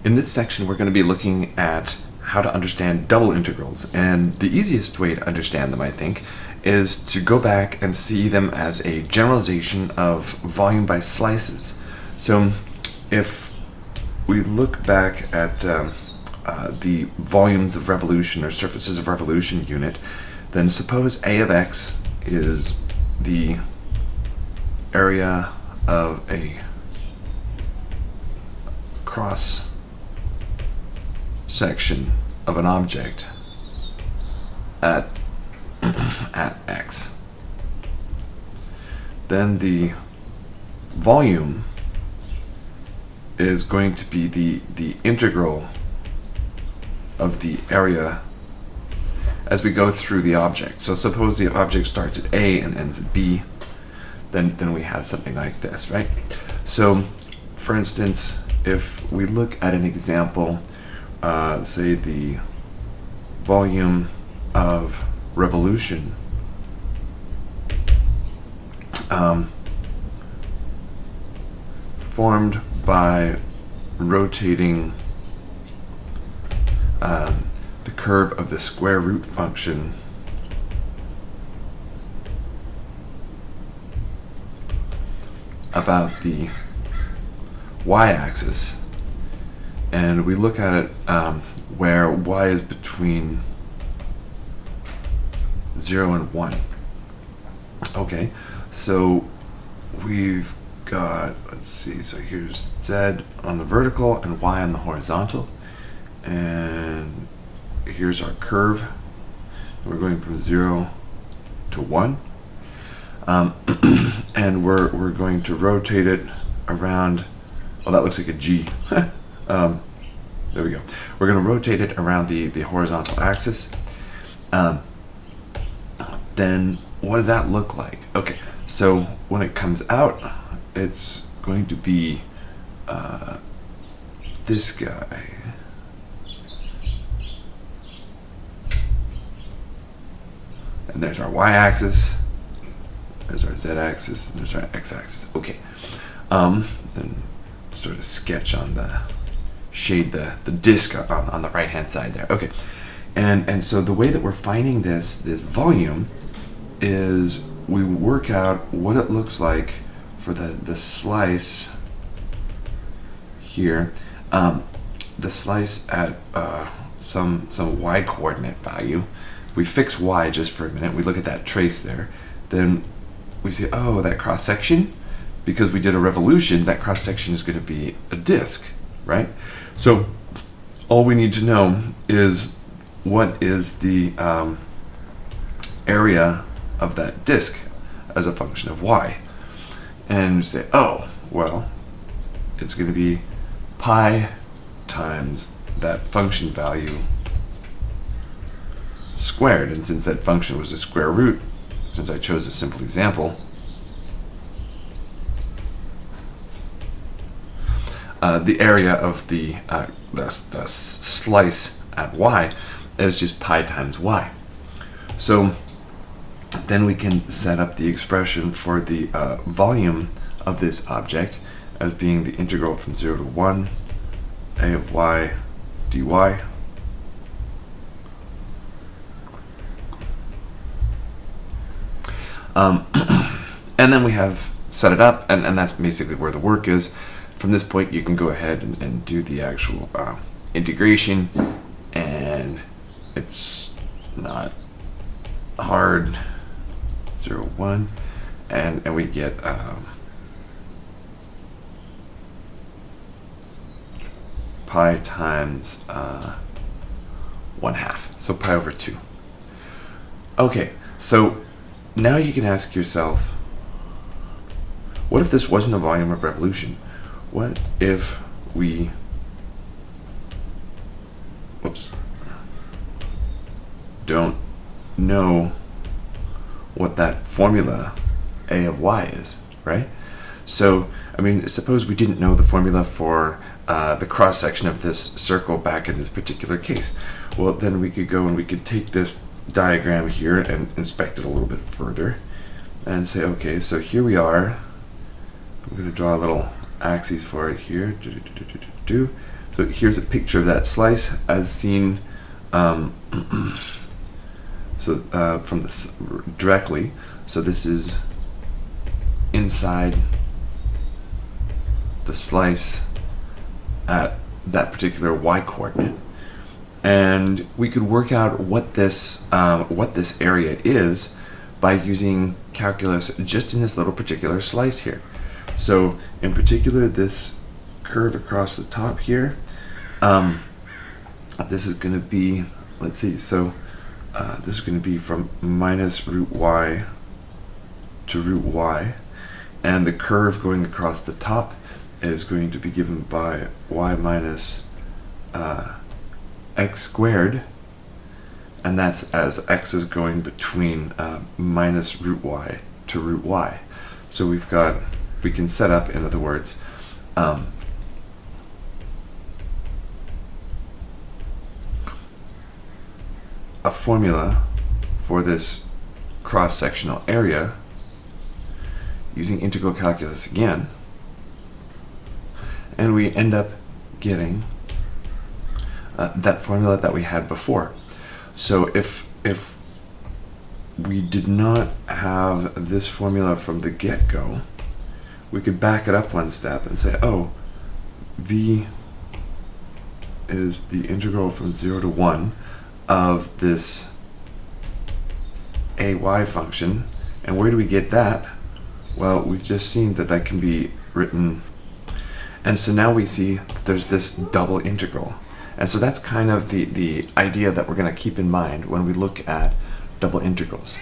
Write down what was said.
In this section, we're going to be looking at how to understand double integrals, and the easiest way to understand them, I think, is to go back and see them as a generalization of volume by slices. So if we look back at the volumes of revolution or surfaces of revolution unit, then suppose A of x is the area of a cross section of an object at at x. Then the volume is going to be the integral of the area as we go through the object. So suppose the object starts at A and ends at B, then we have something like this, right? So for instance, if we look at an example, say the volume of revolution formed by rotating the curve of the square root function about the y-axis, and we look at it where y is between 0 and 1. Okay, so we've got, let's see, so here's z on the vertical and y on the horizontal, and here's our curve. We're going from 0 to 1, and we're going to rotate it around, well, that looks like a G. There we go. We're going to rotate it around the horizontal axis. Then what does that look like? Okay, so when it comes out, it's going to be this guy. And there's our y-axis, there's our z-axis, and there's our x-axis. Okay, and sort of sketch on the shade the disc on the right hand side there. Okay, and so the way that we're finding this volume is we work out what it looks like for the slice here, the slice at some y coordinate value. If we fix y just for a minute, we look at that trace there, then we see, oh, that cross section, because we did a revolution, that cross section is going to be a disk, right? So all we need to know is what is the area of that disk as a function of y, and say, oh, well, it's going to be pi times that function value squared. And since that function was a square root, since I chose a simple example, the area of the slice at y is just pi times y. So then we can set up the expression for the volume of this object as being the integral from 0 to 1 a of y dy and then we have set it up, and that's basically where the work is. From this point you can go ahead and do the actual integration, and it's not hard. 0, 1, and we get pi times 1/2, so pi over 2. Okay, so now you can ask yourself, what if this wasn't a volume of revolution? What if we, don't know what that formula a of y is, right? So, I mean, suppose we didn't know the formula for the cross section of this circle back in this particular case. Well, then we could go and we could take this diagram here and inspect it a little bit further and say, okay, so here we are. I'm going to draw a little axis for it here. So here's a picture of that slice as seen from this directly. So this is inside the slice at that particular y coordinate, and we could work out what this area is by using calculus just in this little particular slice here. So in particular, this curve across the top here, this is going to be, let's see, so this is going to be from minus root y to root y, and the curve going across the top is going to be given by y minus x squared, and that's as x is going between minus root y to root y. So we can set up, in other words, a formula for this cross-sectional area using integral calculus again, and we end up getting that formula that we had before. So if we did not have this formula from the get-go, we could back it up one step and say, oh, v is the integral from 0 to 1 of this ay function. And where do we get that? Well, we've just seen that that can be written, and so now we see there's this double integral. And so that's kind of the idea that we're going to keep in mind when we look at double integrals.